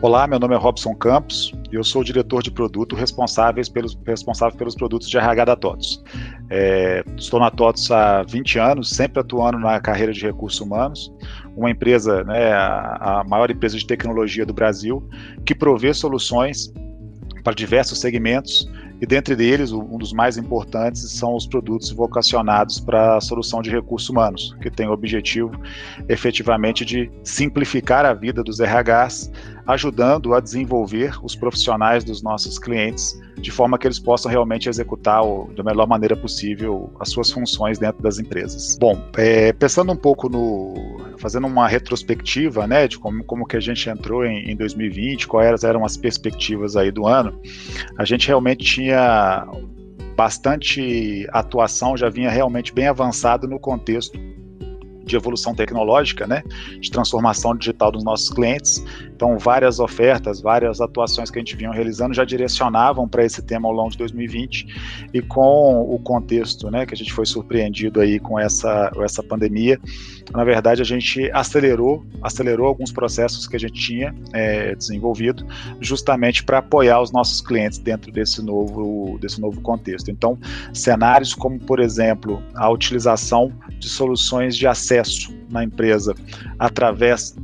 Olá, meu nome é Robson Campos e eu sou o diretor de produto responsável pelos produtos de RH da TOTVS. Estou na TOTVS há 20 anos, sempre atuando na carreira de recursos humanos, uma empresa, a maior empresa de tecnologia do Brasil, que provê soluções para diversos segmentos, e dentre eles, um dos mais importantes são os produtos vocacionados para a solução de recursos humanos, que tem o objetivo, efetivamente, de simplificar a vida dos RHs, ajudando a desenvolver os profissionais dos nossos clientes, de forma que eles possam realmente executar da melhor maneira possível as suas funções dentro das empresas. Bom, pensando um pouco fazendo uma retrospectiva, de como que a gente entrou em 2020, quais eram as perspectivas aí do ano, a gente realmente tinha bastante atuação, já vinha realmente bem avançado no contexto de evolução tecnológica, de transformação digital dos nossos clientes. Então, várias ofertas, várias atuações que a gente vinha realizando já direcionavam para esse tema ao longo de 2020, e com o contexto, que a gente foi surpreendido aí com essa pandemia, na verdade a gente acelerou alguns processos que a gente tinha desenvolvido, justamente para apoiar os nossos clientes dentro desse novo contexto. Então, cenários como, por exemplo, a utilização de soluções de acesso na empresa através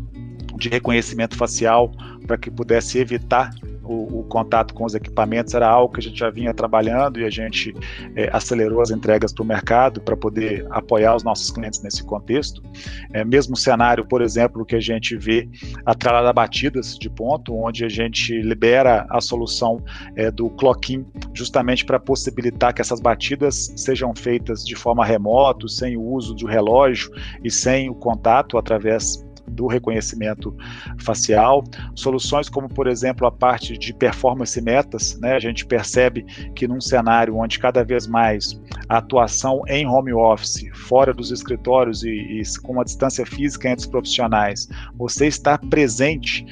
de reconhecimento facial, para que pudesse evitar o contato com os equipamentos, era algo que a gente já vinha trabalhando, e a gente acelerou as entregas para o mercado para poder apoiar os nossos clientes nesse contexto. Mesmo cenário, por exemplo, que a gente vê atrelado a batidas de ponto, onde a gente libera a solução do clock-in, justamente para possibilitar que essas batidas sejam feitas de forma remota, sem o uso do relógio e sem o contato através do reconhecimento facial. Soluções como, por exemplo, a parte de performance e metas, a gente percebe que num cenário onde cada vez mais a atuação em home office, fora dos escritórios e com uma distância física entre os profissionais, você está presente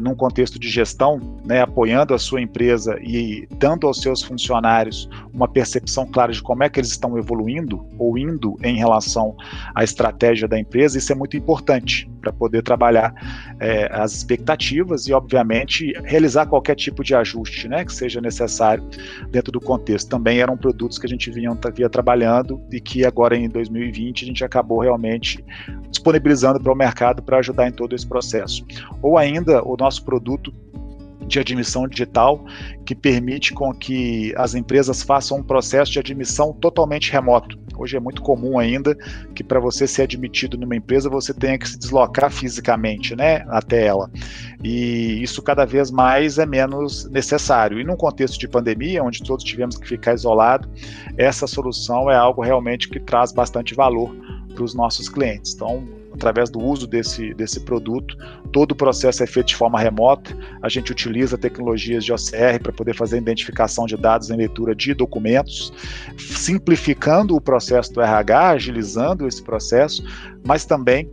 num contexto de gestão, apoiando a sua empresa e dando aos seus funcionários uma percepção clara de como é que eles estão evoluindo ou indo em relação à estratégia da empresa. Isso é muito importante para poder trabalhar as expectativas e, obviamente, realizar qualquer tipo de ajuste, que seja necessário dentro do contexto. Também eram produtos que a gente vinha trabalhando e que agora em 2020 a gente acabou realmente disponibilizando para o mercado para ajudar em todo esse processo. Ou ainda o nosso produto de admissão digital, que permite com que as empresas façam um processo de admissão totalmente remoto. Hoje é muito comum ainda que, para você ser admitido numa empresa, você tenha que se deslocar fisicamente, até ela. E isso cada vez mais é menos necessário. E num contexto de pandemia, onde todos tivemos que ficar isolados, essa solução é algo realmente que traz bastante valor para os nossos clientes. Então, através do uso desse produto, todo o processo é feito de forma remota. A gente utiliza tecnologias de OCR para poder fazer a identificação de dados em leitura de documentos, simplificando o processo do RH, agilizando esse processo, mas também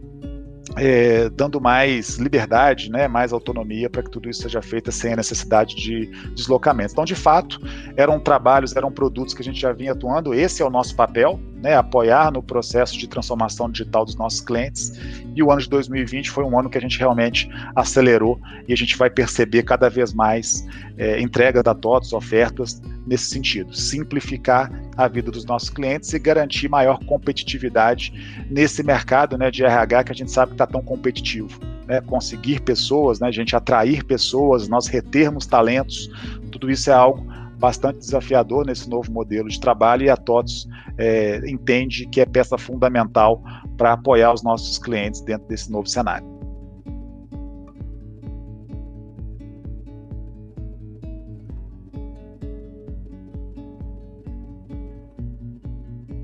dando mais liberdade, mais autonomia para que tudo isso seja feito sem a necessidade de deslocamento. Então, de fato, eram produtos que a gente já vinha atuando. Esse é o nosso papel, apoiar no processo de transformação digital dos nossos clientes, e o ano de 2020 foi um ano que a gente realmente acelerou, e a gente vai perceber cada vez mais entrega da TOTVS, ofertas nesse sentido, simplificar a vida dos nossos clientes e garantir maior competitividade nesse mercado de RH, que a gente sabe que está tão competitivo. Conseguir pessoas, a gente atrair pessoas, nós retermos talentos, tudo isso é algo bastante desafiador nesse novo modelo de trabalho, e a TOTVS entende que é peça fundamental para apoiar os nossos clientes dentro desse novo cenário.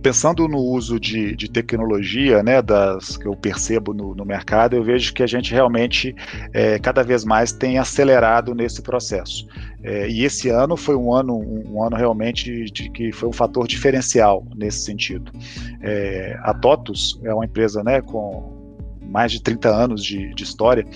Pensando no uso de tecnologia, das que eu percebo no mercado, eu vejo que a gente realmente cada vez mais tem acelerado nesse processo. E esse ano foi um ano realmente que foi um fator diferencial nesse sentido. A TOTVS é uma empresa com mais de 30 anos de história,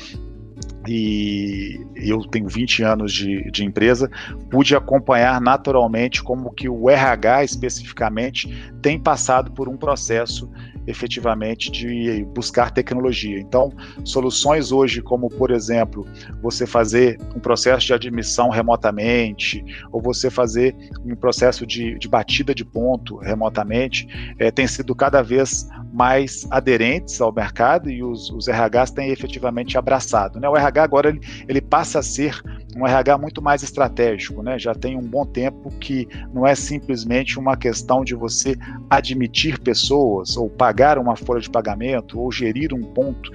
e eu tenho 20 anos de empresa, pude acompanhar naturalmente como que o RH especificamente tem passado por um processo efetivamente de buscar tecnologia. Então, soluções hoje como, por exemplo, você fazer um processo de admissão remotamente, ou você fazer um processo de batida de ponto remotamente, tem sido cada vez mais aderentes ao mercado e os RHs têm efetivamente abraçado, né? O RH agora ele passa a ser um RH muito mais estratégico, né? Já tem um bom tempo que não é simplesmente uma questão de você admitir pessoas ou pagar uma folha de pagamento ou gerir um ponto.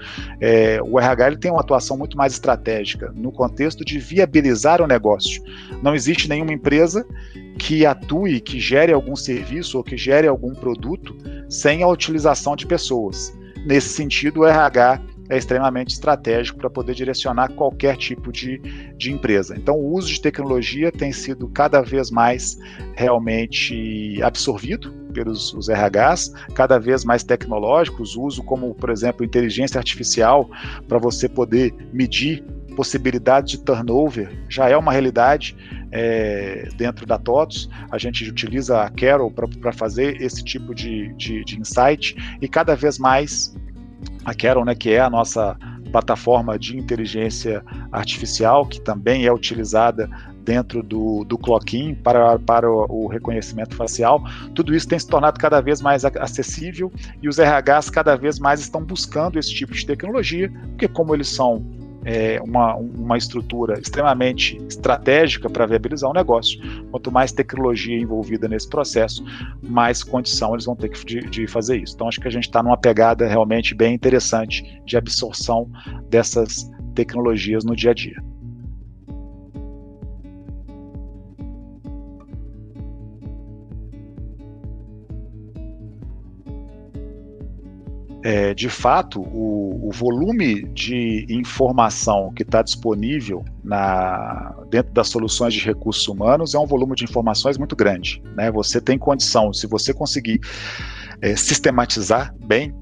O RH ele tem uma atuação muito mais estratégica no contexto de viabilizar o negócio. Não existe nenhuma empresa que atue, que gere algum serviço ou que gere algum produto sem a utilização de pessoas. Nesse sentido, o RH é extremamente estratégico para poder direcionar qualquer tipo de empresa. Então, o uso de tecnologia tem sido cada vez mais realmente absorvido pelos os RHs, cada vez mais tecnológicos, uso como, por exemplo, inteligência artificial para você poder medir possibilidade de turnover, já é uma realidade dentro da TOTVS. A gente utiliza a Carol para fazer esse tipo de insight, e cada vez mais a Carol, né, que é a nossa plataforma de inteligência artificial, que também é utilizada dentro do Clock-in para o reconhecimento facial, tudo isso tem se tornado cada vez mais acessível, e os RHs cada vez mais estão buscando esse tipo de tecnologia, porque como eles são uma estrutura extremamente estratégica para viabilizar um negócio, quanto mais tecnologia envolvida nesse processo, mais condição eles vão ter de fazer isso. Então acho que a gente está numa pegada realmente bem interessante de absorção dessas tecnologias no dia a dia. De fato, o volume de informação que está disponível dentro das soluções de recursos humanos é um volume de informações muito grande, né? Você tem condição, se você conseguir sistematizar bem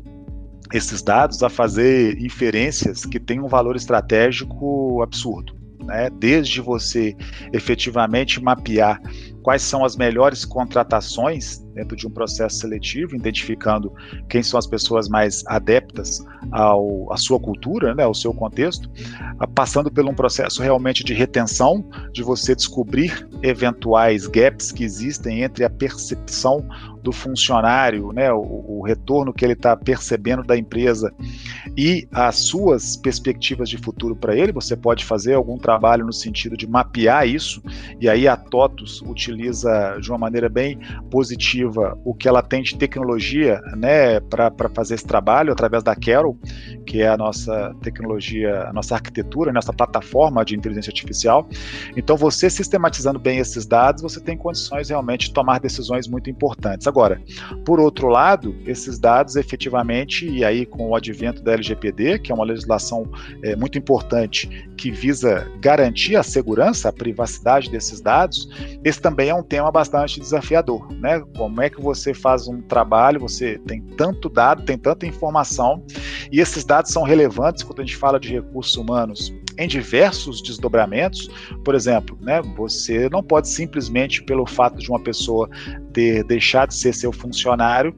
esses dados, a fazer inferências que têm um valor estratégico absurdo, né? Desde você efetivamente mapear quais são as melhores contratações dentro de um processo seletivo, identificando quem são as pessoas mais adeptas à sua cultura, né, ao seu contexto, passando por um processo realmente de retenção, de você descobrir eventuais gaps que existem entre a percepção do funcionário, né, o retorno que ele está percebendo da empresa e as suas perspectivas de futuro para ele. Você pode fazer algum trabalho no sentido de mapear isso, e aí a TOTVS utiliza de uma maneira bem positiva o que ela tem de tecnologia, né, para fazer esse trabalho através da Carol, que é a nossa tecnologia, a nossa arquitetura, a nossa plataforma de inteligência artificial. Então, você sistematizando bem esses dados, você tem condições realmente de tomar decisões muito importantes. Agora, por outro lado, esses dados efetivamente, e aí com o advento da LGPD, que é uma legislação muito importante, que visa garantir a segurança, a privacidade desses dados, esse também é um tema bastante desafiador, né? Como é que você faz um trabalho, você tem tanto dado, tem tanta informação, e esses dados são relevantes quando a gente fala de recursos humanos em diversos desdobramentos. Por exemplo, né, você não pode simplesmente, pelo fato de uma pessoa ter deixado de ser seu funcionário,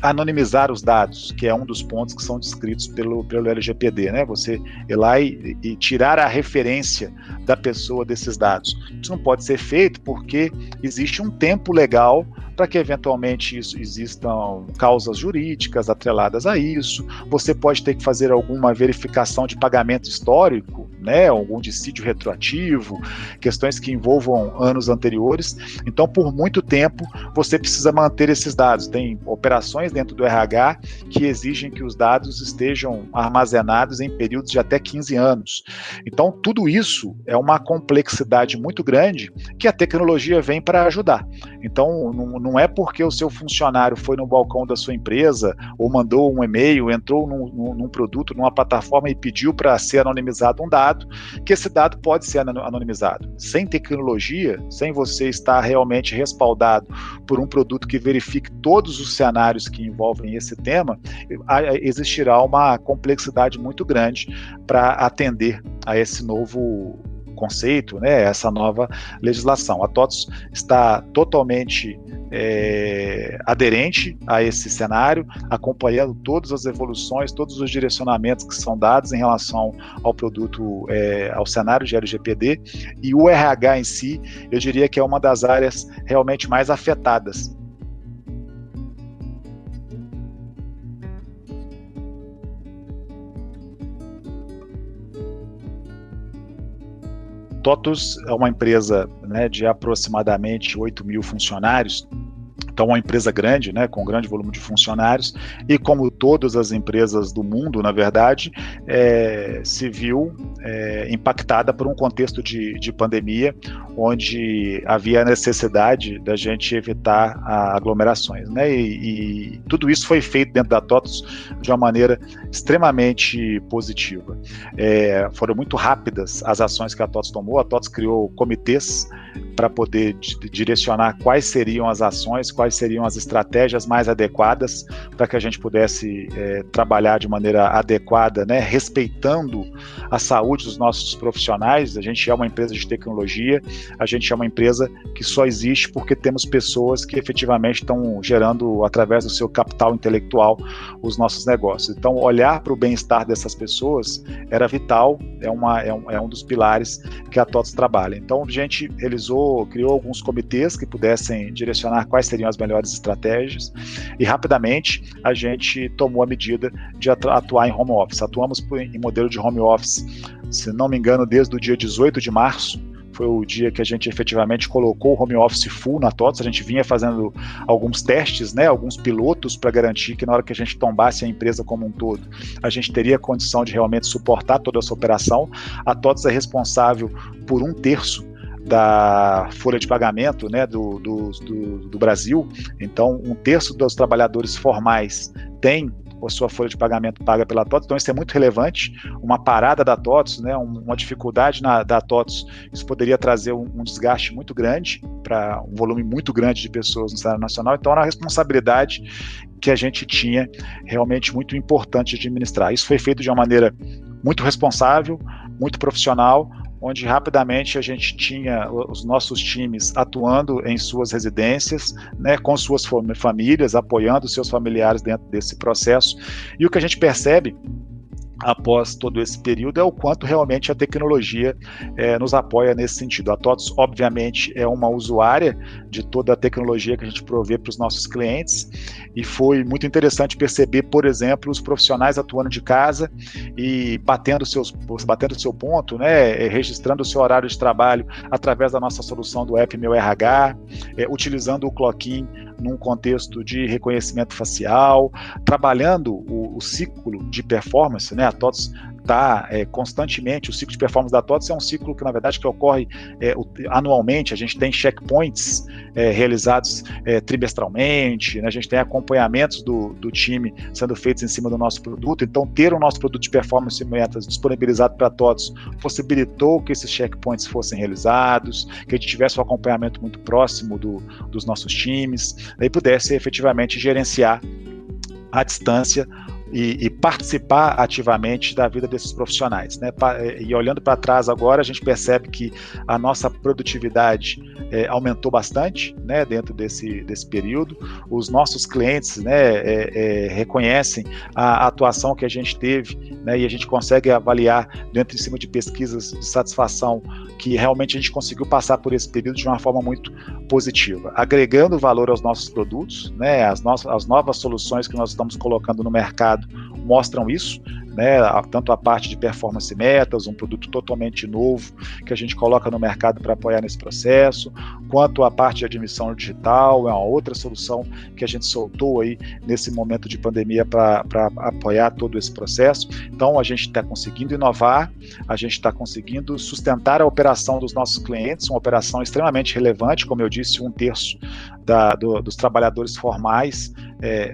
anonimizar os dados, que é um dos pontos que são descritos pelo LGPD, né? Você ir lá e tirar a referência da pessoa desses dados. Isso não pode ser feito porque existe um tempo legal para que eventualmente existam causas jurídicas atreladas a isso. Você pode ter que fazer alguma verificação de pagamento histórico, né, algum dissídio retroativo, questões que envolvam anos anteriores. Então, por muito tempo, você precisa manter esses dados. Tem operações dentro do RH que exigem que os dados estejam armazenados em períodos de até 15 anos. Então, tudo isso é uma complexidade muito grande que a tecnologia vem para ajudar. Então, não é porque o seu funcionário foi no balcão da sua empresa ou mandou um e-mail, entrou num produto, numa plataforma e pediu para ser anonimizado um dado, que esse dado pode ser anonimizado. Sem tecnologia, sem você estar realmente respaldado por um produto que verifique todos os cenários que envolvem esse tema, existirá uma complexidade muito grande para atender a esse novo conceito, né, essa nova legislação. A TOTVS está totalmente aderente a esse cenário, acompanhando todas as evoluções, todos os direcionamentos que são dados em relação ao produto, ao cenário de LGPD, e o RH em si, eu diria que é uma das áreas realmente mais afetadas. TOTVS é uma empresa, né, de aproximadamente 8 mil funcionários, então uma empresa grande, né, com um grande volume de funcionários, e como todas as empresas do mundo, na verdade, se viu impactada por um contexto de pandemia, onde havia a necessidade da gente evitar aglomerações, né, e tudo isso foi feito dentro da TOTVS de uma maneira extremamente positiva. Foram muito rápidas as ações que a TOTVS tomou. A TOTVS criou comitês para poder direcionar quais seriam as ações, quais seriam as estratégias mais adequadas para que a gente pudesse trabalhar de maneira adequada, né, respeitando a saúde dos nossos profissionais. A gente é uma empresa de tecnologia, a gente é uma empresa que só existe porque temos pessoas que efetivamente estão gerando, através do seu capital intelectual, os nossos negócios. Então, olhar para o bem-estar dessas pessoas era vital, é um dos pilares que a TOTVS trabalha. Então, a gente criou alguns comitês que pudessem direcionar quais seriam as melhores estratégias, e rapidamente a gente tomou a medida de atuar em home office. Atuamos em modelo de home office, se não me engano, desde o dia 18 de março, foi o dia que a gente efetivamente colocou o home office full na TOTVS. A gente vinha fazendo alguns testes, né, alguns pilotos, para garantir que na hora que a gente tombasse a empresa como um todo, a gente teria condição de realmente suportar toda essa operação. A TOTVS é responsável por 1/3 da folha de pagamento, né, do Brasil. Então, 1/3 dos trabalhadores formais tem a sua folha de pagamento paga pela TOTVS. Então isso é muito relevante. Uma parada da TOTVS, né, uma dificuldade da TOTVS, isso poderia trazer um desgaste muito grande para um volume muito grande de pessoas no cenário nacional. Então era uma responsabilidade que a gente tinha realmente muito importante de administrar. Isso foi feito de uma maneira muito responsável, muito profissional, onde rapidamente a gente tinha os nossos times atuando em suas residências, né, com suas famílias, apoiando seus familiares dentro desse processo. E o que a gente percebe após todo esse período é o quanto realmente a tecnologia nos apoia nesse sentido. A TOTVS, obviamente, é uma usuária de toda a tecnologia que a gente provê para os nossos clientes, e foi muito interessante perceber, por exemplo, os profissionais atuando de casa e batendo o seu ponto, né, registrando o seu horário de trabalho através da nossa solução do app Meu RH, utilizando o Clock-in num contexto de reconhecimento facial, trabalhando o ciclo de performance, né? A TOTVS está constantemente, o ciclo de performance da TOTVS é um ciclo que, na verdade, que ocorre anualmente. A gente tem checkpoints realizados trimestralmente, né? A gente tem acompanhamentos do time sendo feitos em cima do nosso produto. Então, ter o nosso produto de performance e metas disponibilizado para a TOTVS possibilitou que esses checkpoints fossem realizados, que a gente tivesse um acompanhamento muito próximo dos nossos times, e pudesse efetivamente gerenciar à distância e participar ativamente da vida desses profissionais, né? E olhando para trás agora, a gente percebe que a nossa produtividade aumentou bastante, né, dentro desse período. Os nossos clientes, né, reconhecem a atuação que a gente teve, né, e a gente consegue avaliar dentro em cima de pesquisas de satisfação que realmente a gente conseguiu passar por esse período de uma forma muito positiva, agregando valor aos nossos produtos, né? As novas soluções que nós estamos colocando no mercado mostram isso, né? Tanto a parte de performance metas, um produto totalmente novo que a gente coloca no mercado para apoiar nesse processo, quanto a parte de admissão digital, é uma outra solução que a gente soltou aí nesse momento de pandemia para apoiar todo esse processo. Então a gente está conseguindo inovar, a gente está conseguindo sustentar a operação dos nossos clientes, uma operação extremamente relevante, como eu disse, 1/3 dos trabalhadores formais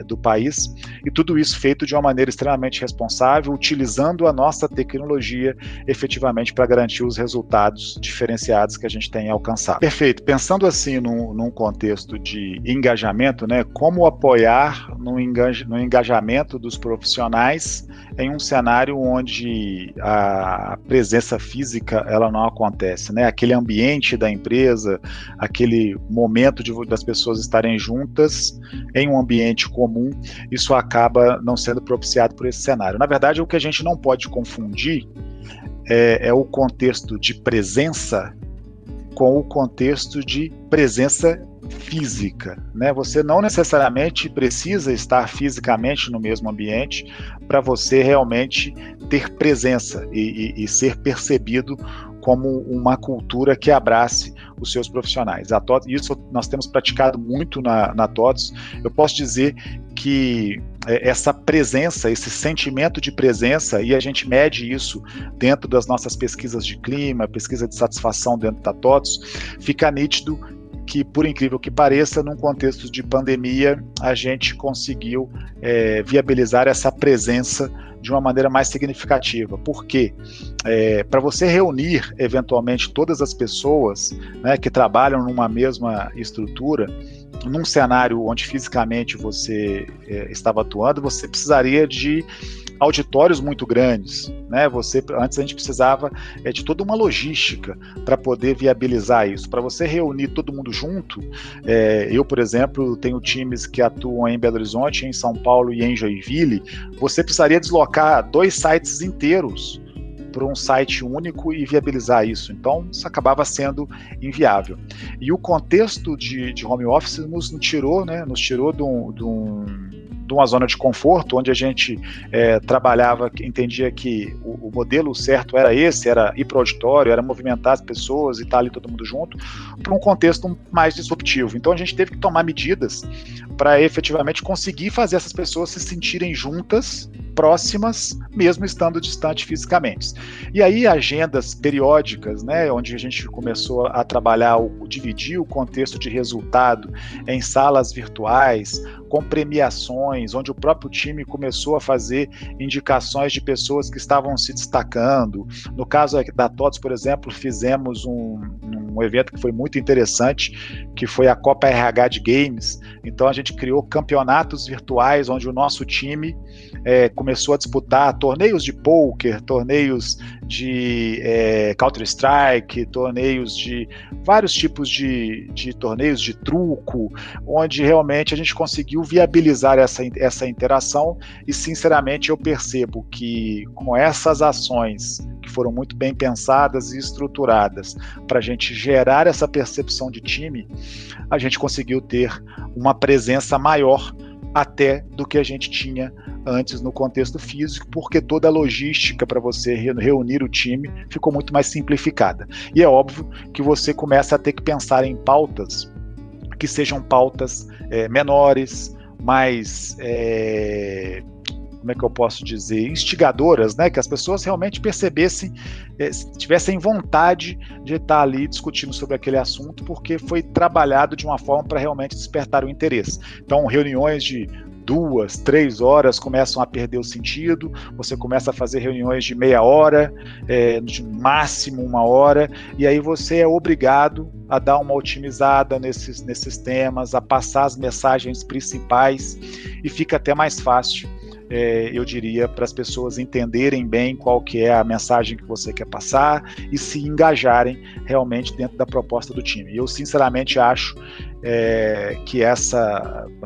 do país, e tudo isso feito de uma maneira extremamente responsável, sustentável, utilizando a nossa tecnologia efetivamente para garantir os resultados diferenciados que a gente tem alcançado. Perfeito. Pensando assim num contexto de engajamento, né, como apoiar no engajamento dos profissionais em um cenário onde a presença física ela não acontece, né? Aquele ambiente da empresa, aquele momento das pessoas estarem juntas em um ambiente comum, isso acaba não sendo propiciado por esse cenário. Na verdade, o que a gente não pode confundir é o contexto de presença com o contexto de presença física, né? Você não necessariamente precisa estar fisicamente no mesmo ambiente para você realmente ter presença e ser percebido como uma cultura que abrace os seus profissionais. Isso nós temos praticado muito na TOTVS. Eu posso dizer que essa presença, esse sentimento de presença, e a gente mede isso dentro das nossas pesquisas de clima, pesquisa de satisfação dentro da TOTVS, fica nítido que, por incrível que pareça, num contexto de pandemia, a gente conseguiu viabilizar essa presença de uma maneira mais significativa. Por quê? Para você reunir, eventualmente, todas as pessoas, né, que trabalham numa mesma estrutura, num cenário onde fisicamente você estava atuando, você precisaria de auditórios muito grandes, né? Antes a gente precisava de toda uma logística para poder viabilizar isso. Para você reunir todo mundo junto, eu, por exemplo, tenho times que atuam em Belo Horizonte, em São Paulo e em Joinville. Você precisaria deslocar 2 sites inteiros para um site único e viabilizar isso. Então, isso acabava sendo inviável. E o contexto de home office nos tirou de uma zona de conforto, onde a gente trabalhava, entendia que o modelo certo era esse, era ir para o auditório, era movimentar as pessoas e estar ali todo mundo junto, para um contexto mais disruptivo. Então a gente teve que tomar medidas para efetivamente conseguir fazer essas pessoas se sentirem juntas, próximas, mesmo estando distante fisicamente. E aí agendas periódicas, né, onde a gente começou a trabalhar, dividir o contexto de resultado em salas virtuais, com premiações, onde o próprio time começou a fazer indicações de pessoas que estavam se destacando. No caso da TOTVS, por exemplo, fizemos um evento que foi muito interessante, que foi a Copa RH de Games. Então a gente criou campeonatos virtuais, onde o nosso time começou a disputar torneios de pôquer, torneios de Counter-Strike, torneios de vários tipos de torneios de truco, onde realmente a gente conseguiu viabilizar essa interação e, sinceramente, eu percebo que com essas ações que foram muito bem pensadas e estruturadas para a gente gerar essa percepção de time, a gente conseguiu ter uma presença maior até do que a gente tinha antes no contexto físico, porque toda a logística para você reunir o time ficou muito mais simplificada. E é óbvio que você começa a ter que pensar em pautas que sejam pautas menores, mais, como é que eu posso dizer, instigadoras, né? Que as pessoas realmente percebessem, tivessem vontade de estar ali discutindo sobre aquele assunto, porque foi trabalhado de uma forma para realmente despertar o interesse. Então, reuniões de 2, 3 horas começam a perder o sentido, você começa a fazer reuniões de meia hora, de máximo 1 hora, e aí você é obrigado a dar uma otimizada nesses temas, a passar as mensagens principais, e fica até mais fácil, eu diria, para as pessoas entenderem bem qual que é a mensagem que você quer passar e se engajarem realmente dentro da proposta do time. Eu, sinceramente, acho que a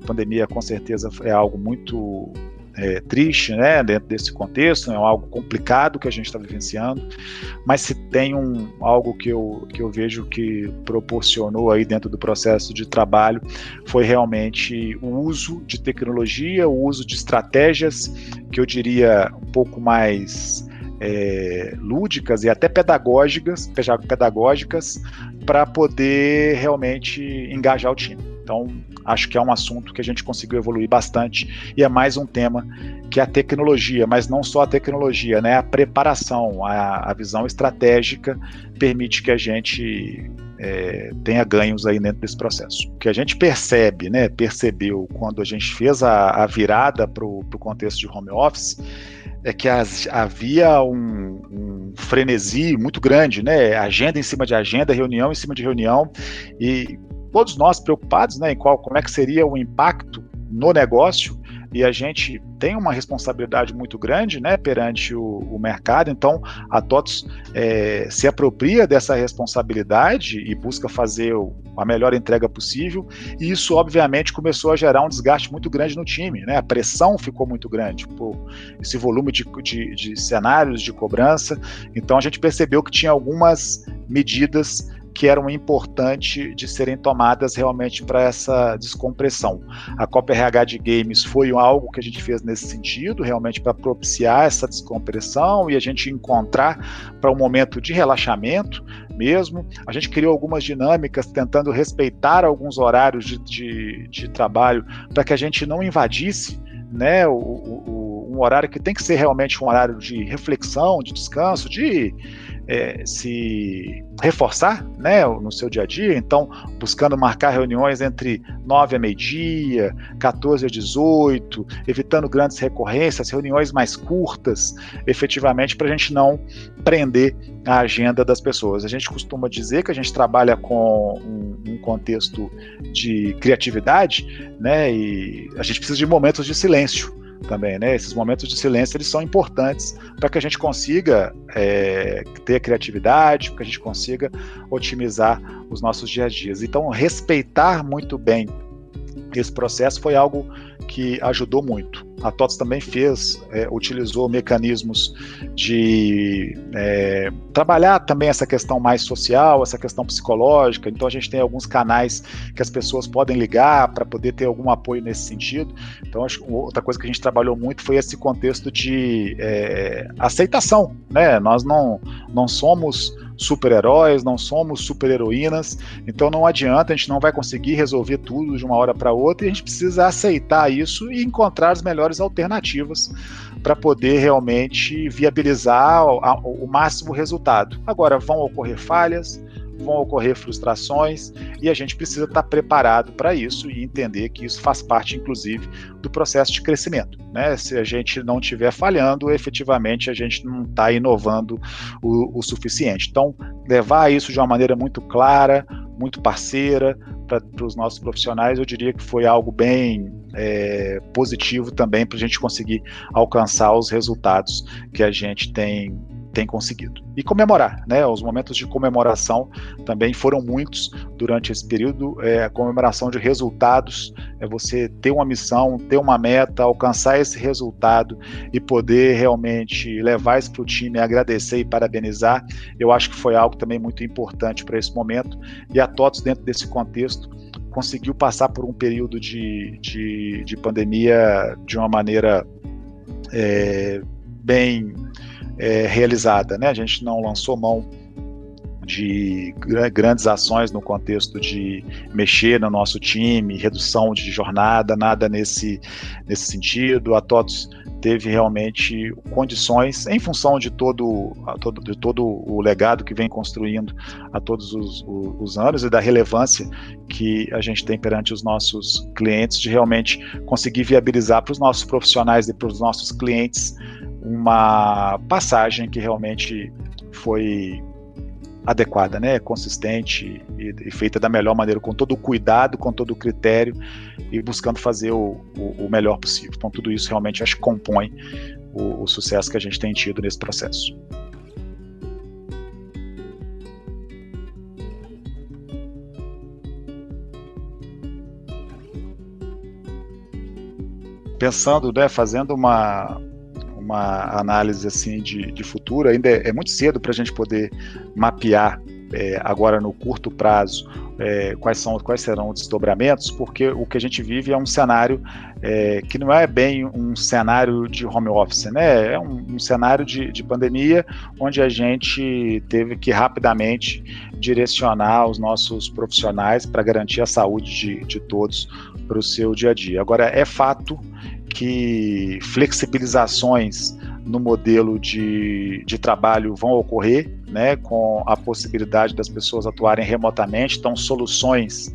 pandemia, com certeza, é algo muito triste, né, dentro desse contexto, é algo complicado que a gente está vivenciando, mas se tem algo que eu vejo que proporcionou aí dentro do processo de trabalho, foi realmente o uso de tecnologia, o uso de estratégias que eu diria um pouco mais lúdicas e até pedagógicas para poder realmente engajar o time. Então, acho que é um assunto que a gente conseguiu evoluir bastante e é mais um tema que a tecnologia, mas não só a tecnologia, né, a preparação, a visão estratégica permite que a gente tenha ganhos aí dentro desse processo. O que a gente percebeu quando a gente fez a virada para o contexto de home office é que havia um frenesi muito grande, né? Agenda em cima de agenda, reunião em cima de reunião, e todos nós preocupados, né, em como é que seria o impacto no negócio, e a gente tem uma responsabilidade muito grande, né, perante o mercado. Então a TOTVS se apropria dessa responsabilidade e busca fazer a melhor entrega possível, e isso obviamente começou a gerar um desgaste muito grande no time, né? A pressão ficou muito grande por esse volume de cenários de cobrança. Então a gente percebeu que tinha algumas medidas que eram importantes de serem tomadas realmente para essa descompressão. A Copa RH de Games foi algo que a gente fez nesse sentido, realmente para propiciar essa descompressão e a gente encontrar para um momento de relaxamento mesmo. A gente criou algumas dinâmicas tentando respeitar alguns horários de trabalho para que a gente não invadisse, né, um horário que tem que ser realmente um horário de reflexão, de descanso, de se reforçar, né, no seu dia a dia. Então, buscando marcar reuniões entre 9 a meio-dia, 14 a 18, evitando grandes recorrências, reuniões mais curtas, efetivamente, para a gente não prender a agenda das pessoas. A gente costuma dizer que a gente trabalha com um contexto de criatividade, né, e a gente precisa de momentos de silêncio também, né? Esses momentos de silêncio, eles são importantes para que a gente consiga ter criatividade, para que a gente consiga otimizar os nossos dias a dias. Então, respeitar muito bem esse processo foi algo que ajudou muito. A TOTVS também utilizou mecanismos de trabalhar também essa questão mais social, essa questão psicológica. Então a gente tem alguns canais que as pessoas podem ligar para poder ter algum apoio nesse sentido. Então acho que outra coisa que a gente trabalhou muito foi esse contexto de aceitação, né? Nós não somos super-heróis, não somos super-heroínas, então não adianta, a gente não vai conseguir resolver tudo de uma hora para outra, e a gente precisa aceitar isso e encontrar as melhores alternativas para poder realmente viabilizar o máximo resultado. Agora, vão ocorrer falhas, vão ocorrer frustrações, e a gente precisa estar preparado para isso e entender que isso faz parte, inclusive, do processo de crescimento, né? Se a gente não estiver falhando, efetivamente a gente não está inovando o suficiente. Então, levar isso de uma maneira muito clara, muito parceira para os nossos profissionais, eu diria que foi algo bem positivo também para a gente conseguir alcançar os resultados que a gente tem conseguido. E comemorar, né? Os momentos de comemoração também foram muitos durante esse período. A comemoração de resultados, você ter uma missão, ter uma meta, alcançar esse resultado e poder realmente levar isso para o time, agradecer e parabenizar. Eu acho que foi algo também muito importante para esse momento, e a TOTVS, dentro desse contexto, conseguiu passar por um período de pandemia de uma maneira bem realizada, né? A gente não lançou mão de grandes ações no contexto de mexer no nosso time, redução de jornada, nada nesse sentido. A TOTVS teve realmente condições, em função de todo o legado que vem construindo a todos os anos e da relevância que a gente tem perante os nossos clientes, de realmente conseguir viabilizar para os nossos profissionais e para os nossos clientes uma passagem que realmente foi adequada, né, consistente e feita da melhor maneira, com todo o cuidado, com todo o critério e buscando fazer o melhor possível. Então tudo isso realmente acho que compõe o sucesso que a gente tem tido nesse processo. Pensando, né, fazendo uma análise assim de futuro, ainda é muito cedo para a gente poder mapear agora no curto prazo quais serão os desdobramentos, porque o que a gente vive é um cenário que não é bem um cenário de home office, né? É um cenário de pandemia, onde a gente teve que rapidamente direcionar os nossos profissionais para garantir a saúde de todos para o seu dia a dia. Agora, é fato que flexibilizações no modelo de trabalho vão ocorrer, né, com a possibilidade das pessoas atuarem remotamente, então soluções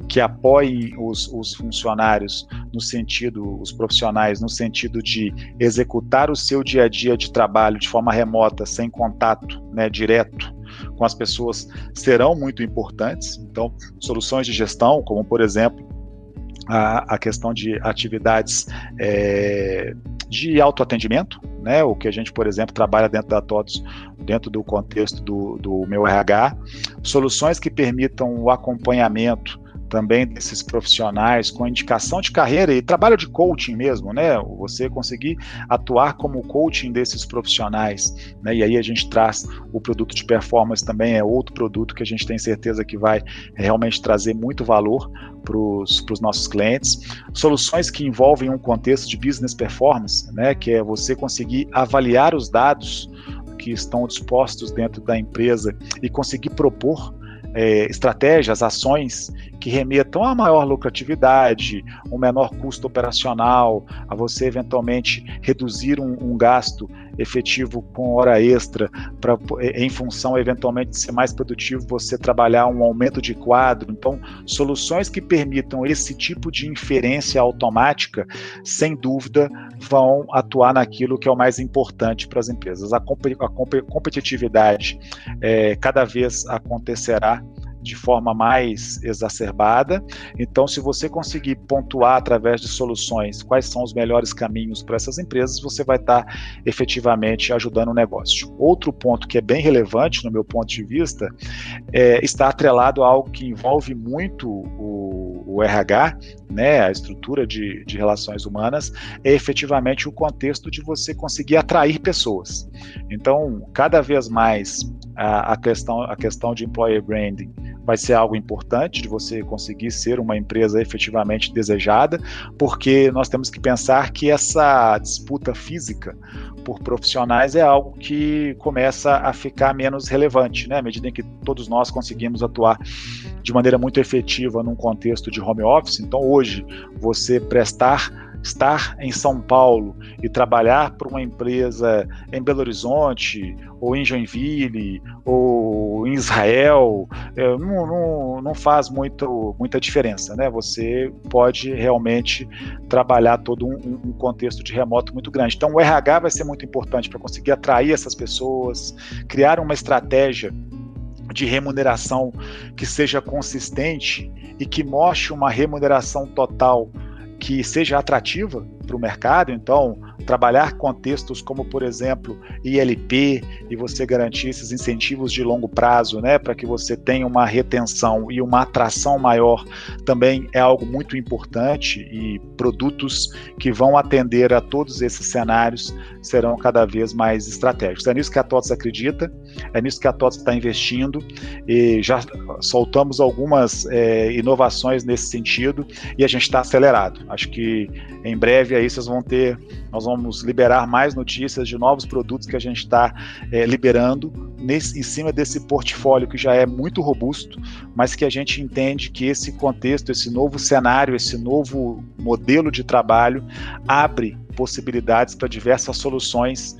que apoiem os funcionários no sentido, os profissionais, no sentido de executar o seu dia a dia de trabalho de forma remota, sem contato, né, direto com as pessoas, serão muito importantes. Então, soluções de gestão, como por exemplo, a questão de atividades de autoatendimento, né? O que a gente, por exemplo, trabalha dentro da TOTVS, dentro do contexto do meu RH, soluções que permitam o acompanhamento também desses profissionais com indicação de carreira e trabalho de coaching mesmo, né? Você conseguir atuar como coaching desses profissionais, né? E aí a gente traz o produto de performance também, é outro produto que a gente tem certeza que vai realmente trazer muito valor para os nossos clientes. Soluções que envolvem um contexto de business performance, né? Que é você conseguir avaliar os dados que estão dispostos dentro da empresa e conseguir propor estratégias, ações que remetam a maior lucratividade, um menor custo operacional, a você eventualmente reduzir um gasto efetivo com hora extra, em função eventualmente de ser mais produtivo, você trabalhar um aumento de quadro. Então, soluções que permitam esse tipo de inferência automática, sem dúvida, vão atuar naquilo que é o mais importante para as empresas. A competitividade cada vez acontecerá de forma mais exacerbada. Então, se você conseguir pontuar através de soluções quais são os melhores caminhos para essas empresas, você vai estar efetivamente ajudando o negócio. Outro ponto que é bem relevante, no meu ponto de vista, está atrelado a algo que envolve muito o RH, né, a estrutura de relações humanas, é efetivamente o contexto de você conseguir atrair pessoas. Então, cada vez mais a questão de employer branding vai ser algo importante, de você conseguir ser uma empresa efetivamente desejada, porque nós temos que pensar que essa disputa física por profissionais é algo que começa a ficar menos relevante, né? À medida em que todos nós conseguimos atuar de maneira muito efetiva num contexto de home office. Então, hoje, você estar em São Paulo e trabalhar para uma empresa em Belo Horizonte, ou em Joinville, ou em Israel, não faz muita diferença, né? Você pode realmente trabalhar todo um contexto de remoto muito grande. Então, o RH vai ser muito importante para conseguir atrair essas pessoas, criar uma estratégia de remuneração que seja consistente e que mostre uma remuneração total que seja atrativa para o mercado. Então, trabalhar contextos como, por exemplo, ILP, e você garantir esses incentivos de longo prazo, né, para que você tenha uma retenção e uma atração maior, também é algo muito importante, e produtos que vão atender a todos esses cenários serão cada vez mais estratégicos. É nisso que a TOTVS acredita, é nisso que a TOTVS está investindo, e já soltamos algumas inovações nesse sentido, e a gente está acelerado. Acho que em breve aí nós vamos liberar mais notícias de novos produtos que a gente está liberando em cima desse portfólio que já é muito robusto, mas que a gente entende que esse contexto, esse novo cenário, esse novo modelo de trabalho abre possibilidades para diversas soluções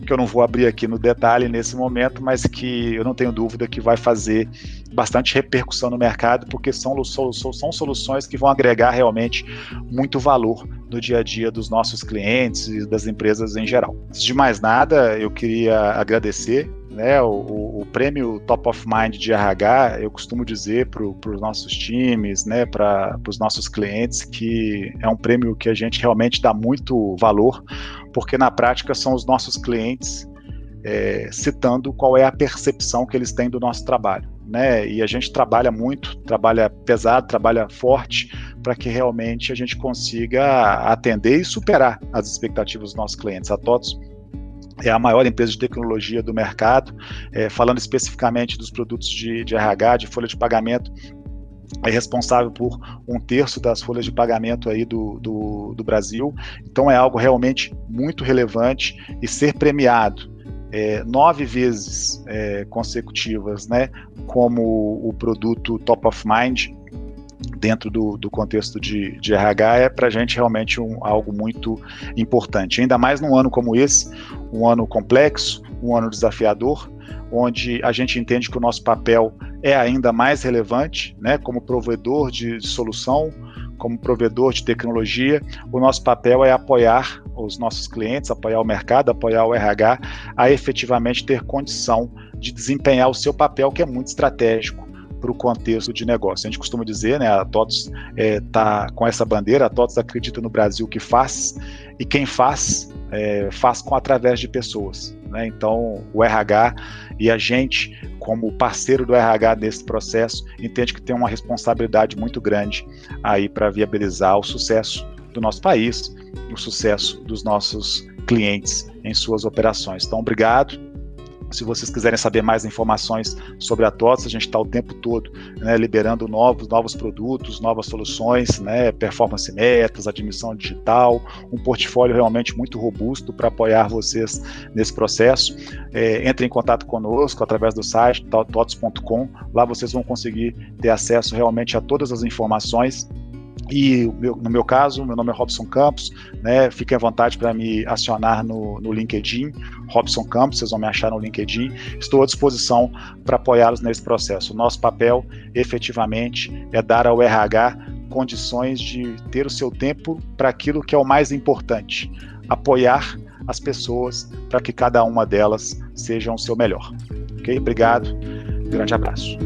que eu não vou abrir aqui no detalhe nesse momento, mas que eu não tenho dúvida que vai fazer bastante repercussão no mercado, porque são soluções que vão agregar realmente muito valor no dia a dia dos nossos clientes e das empresas em geral. Antes de mais nada, eu queria agradecer, né, o prêmio Top of Mind de RH. Eu costumo dizer para os nossos times, né, para os nossos clientes, que é um prêmio que a gente realmente dá muito valor, porque na prática são os nossos clientes citando qual é a percepção que eles têm do nosso trabalho, né? E a gente trabalha muito, trabalha pesado, trabalha forte, para que realmente a gente consiga atender e superar as expectativas dos nossos clientes. A TOTVS é a maior empresa de tecnologia do mercado, falando especificamente dos produtos de RH, de folha de pagamento, é responsável por 1/3 das folhas de pagamento aí do Brasil. Então é algo realmente muito relevante, e ser premiado 9 vezes consecutivas, né, como o produto Top of Mind dentro do contexto de RH é para a gente realmente algo muito importante, ainda mais num ano como esse, um ano complexo, um ano desafiador, onde a gente entende que o nosso papel é ainda mais relevante, né, como provedor de solução, como provedor de tecnologia. O nosso papel é apoiar os nossos clientes, apoiar o mercado, apoiar o RH a efetivamente ter condição de desempenhar o seu papel, que é muito estratégico para o contexto de negócio. A gente costuma dizer, né, a TOTVS está com essa bandeira, a TOTVS acredita no Brasil que faz, e quem faz, faz através de pessoas, né? Então, o RH e a gente, como parceiro do RH desse processo, entende que tem uma responsabilidade muito grande aí para viabilizar o sucesso do nosso país, o sucesso dos nossos clientes em suas operações. Então, obrigado. Se vocês quiserem saber mais informações sobre a TOTVS, a gente está o tempo todo, né, liberando novos produtos, novas soluções, né, performance metas, admissão digital, um portfólio realmente muito robusto para apoiar vocês nesse processo. Entrem em contato conosco através do site totvs.com, lá vocês vão conseguir ter acesso realmente a todas as informações. E no meu caso, meu nome é Robson Campos, né? Fiquem à vontade para me acionar no LinkedIn, Robson Campos, vocês vão me achar no LinkedIn. Estou à disposição para apoiá-los nesse processo. O nosso papel, efetivamente, é dar ao RH condições de ter o seu tempo para aquilo que é o mais importante, apoiar as pessoas para que cada uma delas seja o seu melhor. Ok? Obrigado, grande abraço.